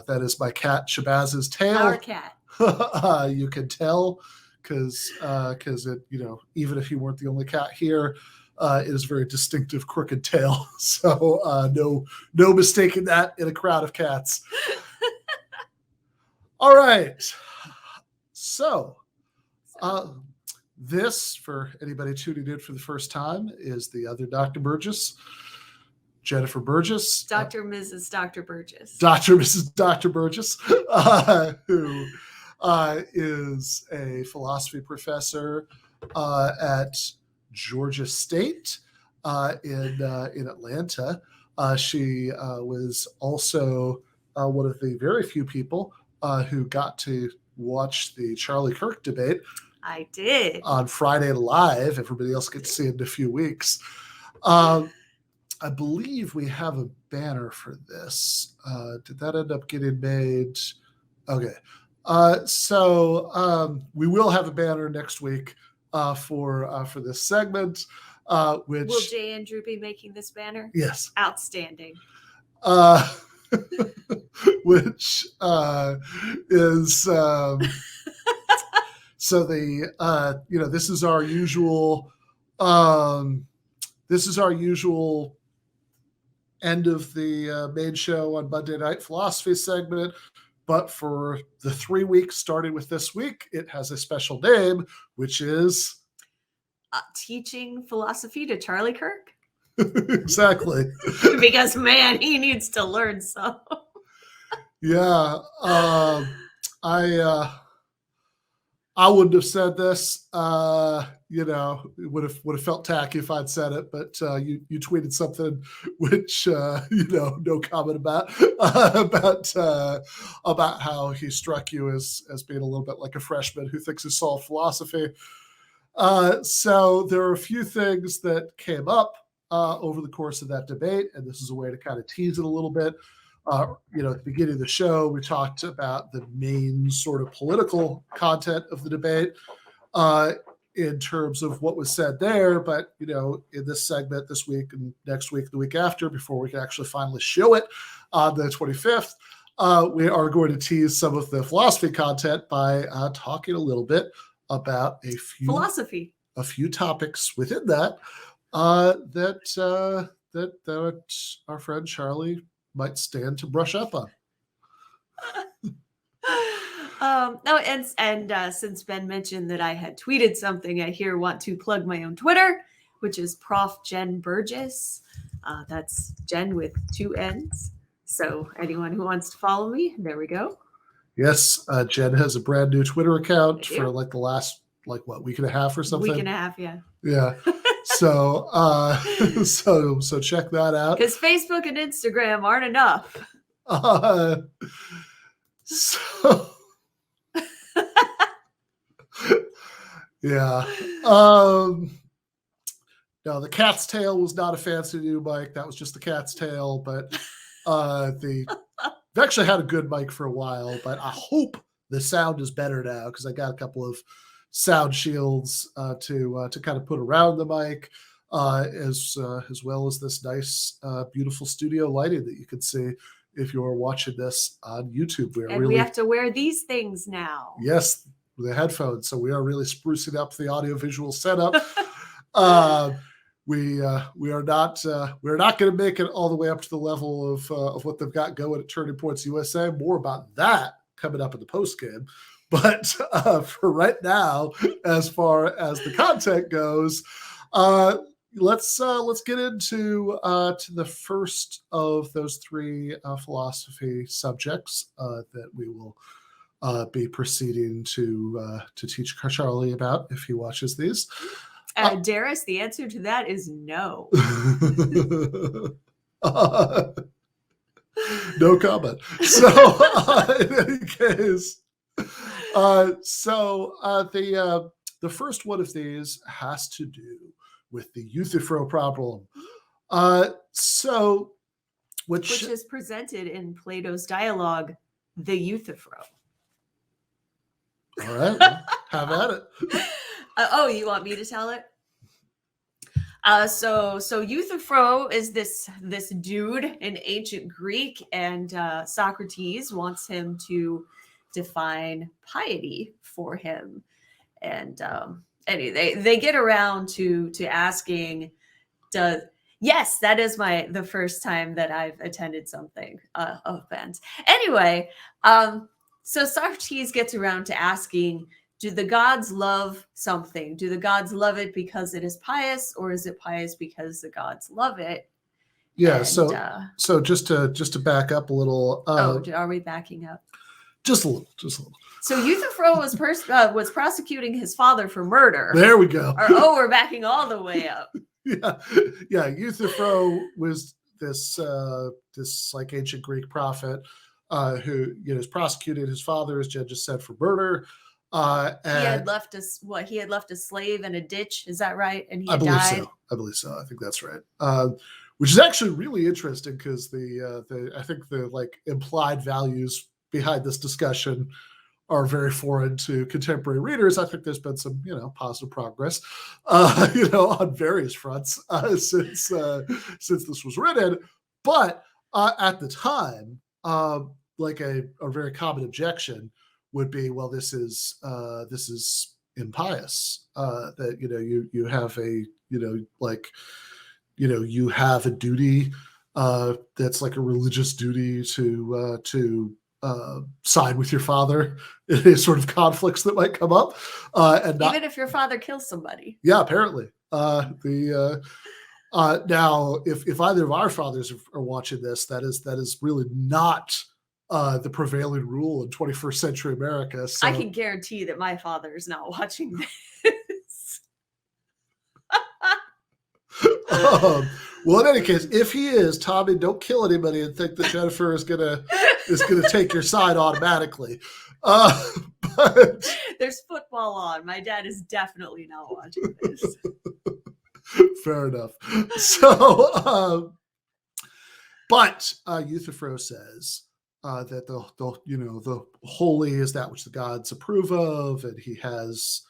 That is my cat Shabaz's tail. Our cat. You can tell because it, even if he weren't the only cat here, it is a very distinctive crooked tail. So no mistaking that in a crowd of cats. All right. So this, for anybody tuning in for the first time, is the other Dr. Burgis, Jennifer Burgis. Dr. Mrs. Dr. Burgis. Dr. Mrs. Dr. Burgis, who is a philosophy professor at Georgia State in Atlanta. She was also one of the very few people who got to watch the Charlie Kirk debate. I did. On Friday Live. Everybody else gets to see it in a few weeks. I believe we have a banner for this. Did that end up getting made? Okay. So we will have a banner next week for this segment. Which will Jay Andrew be making this banner? Yes. Outstanding. Which is so the this is our usual end of the main show on Monday Night Philosophy segment. But for the 3 weeks starting with this week, it has a special name, which is Teaching Philosophy to Charlie Kirk. Exactly. Because, man, he needs to learn some. Yeah. I wouldn't have said this. It would have felt tacky if I'd said it, but you tweeted something which no comment about how he struck you as being a little bit like a freshman who thinks he solved philosophy. So there are a few things that came up over the course of that debate, and this is a way to kind of tease it a little bit. At the beginning of the show, we talked about the main sort of political content of the debate in terms of what was said there. But, in this segment this week and next week, the week after, before we can actually finally show it on the 25th, we are going to tease some of the philosophy content by talking a little bit about a few topics within that that our friend Charlie might stand to brush up on. Since Ben mentioned that I had tweeted something, I here want to plug my own Twitter, which is Prof. Jen Burgis. That's Jen with 2 N's. So anyone who wants to follow me, there we go. Yes, Jen has a brand new Twitter account for like the last week and a half or something. Week and a half, yeah. Yeah. So so check that out. Because Facebook and Instagram aren't enough. Yeah. No, the cat's tail was not a fancy new mic. That was just the cat's tail. But they've actually had a good mic for a while. But I hope the sound is better now because I got a couple of sound shields to kind of put around the mic, as well as this nice, beautiful studio lighting that you can see if you're watching this on YouTube. We have to wear these things now. Yes, the headphones. So we are really sprucing up the audiovisual setup. We are not going to make it all the way up to the level of what they've got going at Turning Points USA. More about that coming up in the post game. But for right now, as far as the content goes, let's get into to the first of those 3 philosophy subjects that we will be proceeding to teach Charlie about if he watches these. Darius, the answer to that is no. No comment. So in any case, the first one of these has to do with the Euthyphro problem. Which is presented in Plato's dialogue, the Euthyphro. All right, well, have at it. You want me to tell it? So Euthyphro is this dude in ancient Greek, and Socrates wants him to define piety for him. And anyway, they get around to asking, does yes, that is the first time that I've attended something event. Anyway, so Socrates gets around to asking, do the gods love something? Do the gods love it because it is pious, or is it pious because the gods love it? Yeah. And, so just to back up a little. are we backing up? Just a little. So Euthyphro was prosecuting his father for murder. There we go. We're backing all the way up. Yeah. Euthyphro was this like ancient Greek prophet who has prosecuted his father, as Jen just said, for murder. And he had left a slave in a ditch. Is that right? And he died. I believe so. I think that's right. Which is actually really interesting because I think the like implied values behind this discussion are very foreign to contemporary readers. I think there's been some, positive progress, on various fronts since this was written. But at the time, like a very common objection would be, well, this is impious. That you have a you have a duty that's like a religious duty to side with your father in any sort of conflicts that might come up, and even if your father kills somebody. Yeah, apparently. Now, if either of our fathers are watching this, that is really not the prevailing rule in 21st century America. So. I can guarantee that my father is not watching this. Well, in any case, if he is, Tommy, don't kill anybody and think that Jennifer is gonna take your side automatically. But there's football on. My dad is definitely not watching this. Fair enough. So, but Euthyphro says that the holy is that which the gods approve of, and he has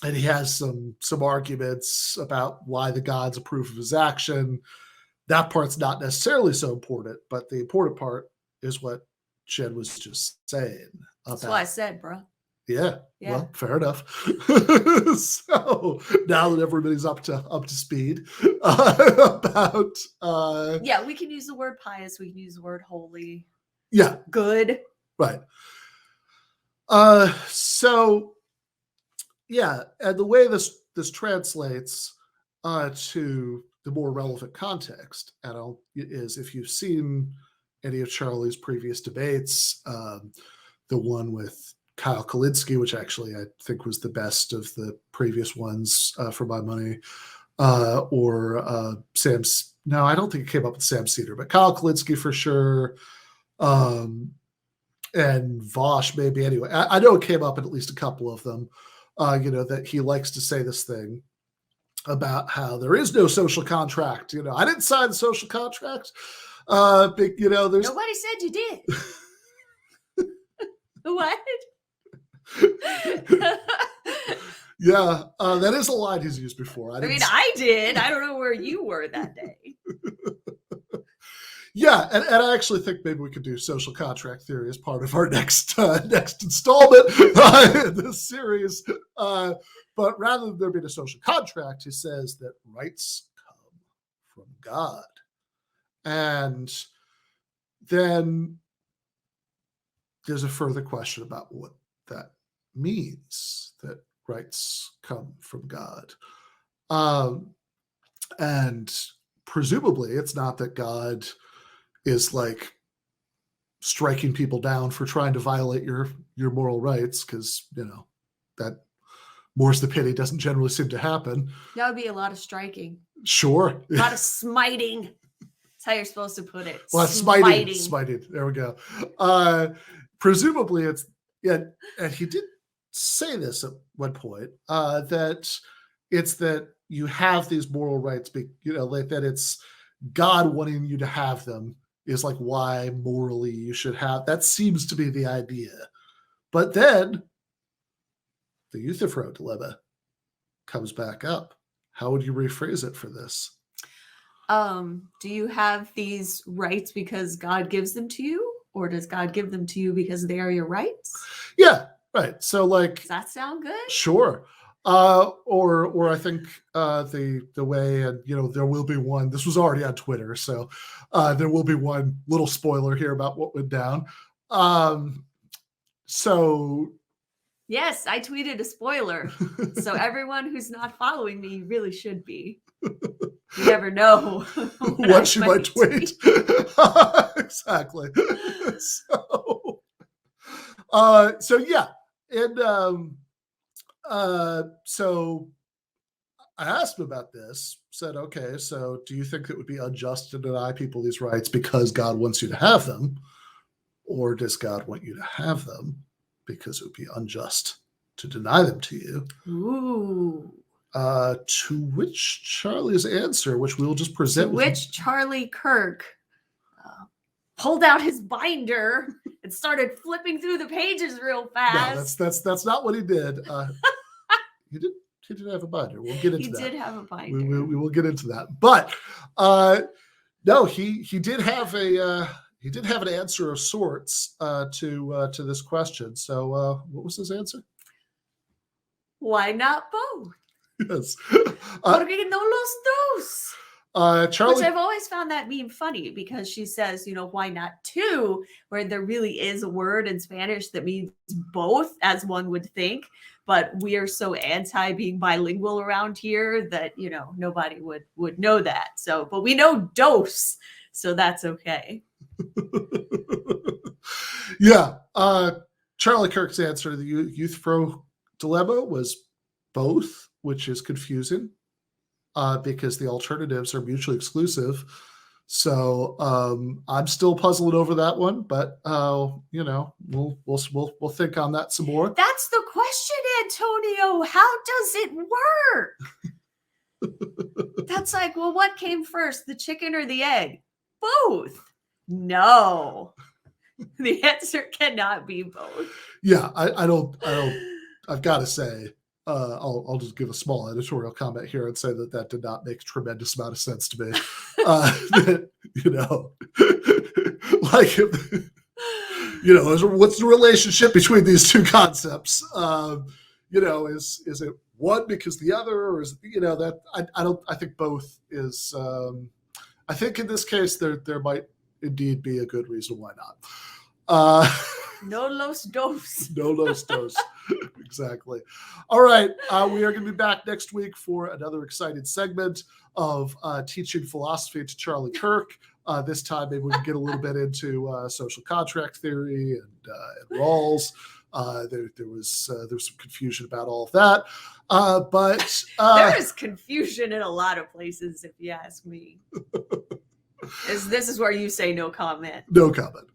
and he has some arguments about why the gods approve of his action. That part's not necessarily so important, but the important part is what Jen was just saying. That's what I said, bro. Yeah. Well, fair enough. So now that everybody's up to speed about we can use the word pious, we can use the word holy. Yeah. Good. Right. So yeah, and the way this translates to the more relevant context, is if you've seen any of Charlie's previous debates, the one with Kyle Kalinske, which actually I think was the best of the previous ones for my money, or Sam's. No, I don't think it came up with Sam Cedar, but Kyle Kalinske for sure, and Vosh maybe. Anyway, I know it came up in at least a couple of them. That he likes to say this thing about how there is no social contract. I didn't sign the social contract. But, there's nobody said you did. What? Yeah, that is a line he's used before. I did. I don't know where you were that day. Yeah, and I actually think maybe we could do social contract theory as part of our next installment in this series. But rather than there being a social contract, he says that rights come from God. And then there's a further question about what that means, that rights come from God. And presumably it's not that God is like striking people down for trying to violate your moral rights, because that more's the pity doesn't generally seem to happen. That would be a lot of striking. Sure. A lot of smiting. That's how you're supposed to put it. Well, smiting. There we go. Presumably it's, and he did say this at one point, that it's that you have these moral rights, that it's God wanting you to have them is like why morally you should have. That seems to be the idea. But then the Euthyphro dilemma comes back up. How would you rephrase it for this? Do you have these rights because God gives them to you, or does God give them to you because they are your rights? Yeah, right. So like, Does that sound good? sure. Or I think the way, and there will be one. This was already on Twitter, so there will be one little spoiler here about what went down. So Yes, I tweeted a spoiler. So everyone who's not following me really should be. You never know what she might tweet. Exactly. So yeah, and so I asked him about this. Said, okay, so do you think it would be unjust to deny people these rights because God wants you to have them, or does God want you to have them because it would be unjust to deny them to you? Ooh. To which Charlie's answer, which we'll just present. To which Charlie Kirk pulled out his binder and started flipping through the pages real fast. No, that's not what he did. He did have a binder. We'll get into that. He did have a binder. We will get into that. But no, he did have an answer of sorts to this question. So what was his answer? Why not both? Yes. Porque no los dos? Charlie, Which I've always found that meme funny because she says, why not two? Where there really is a word in Spanish that means both, as one would think. But we are so anti being bilingual around here that, nobody would know that. So, but we know dos, so that's okay. Yeah. Charlie Kirk's answer to the Euthyphro dilemma was both, which is confusing because the alternatives are mutually exclusive. So I'm still puzzling over that one, but we'll think on that some more. That's the question, Antonio. How does it work? That's like, well, what came first, the chicken or the egg? Both. No. The answer cannot be both. Yeah, I don't. I've got to say, I'll just give a small editorial comment here and say that did not make a tremendous amount of sense to me. That, like, what's the relationship between these two concepts? Is it one because the other, or is that I don't. I think both is. I think in this case there might indeed be a good reason why not. No los dos. No los dos. Exactly. All right. We are going to be back next week for another exciting segment of teaching philosophy to Charlie Kirk. This time, maybe we can get a little bit into social contract theory and Rawls. There was some confusion about all of that. But there is confusion in a lot of places, if you ask me. This is where you say no comment. No comment.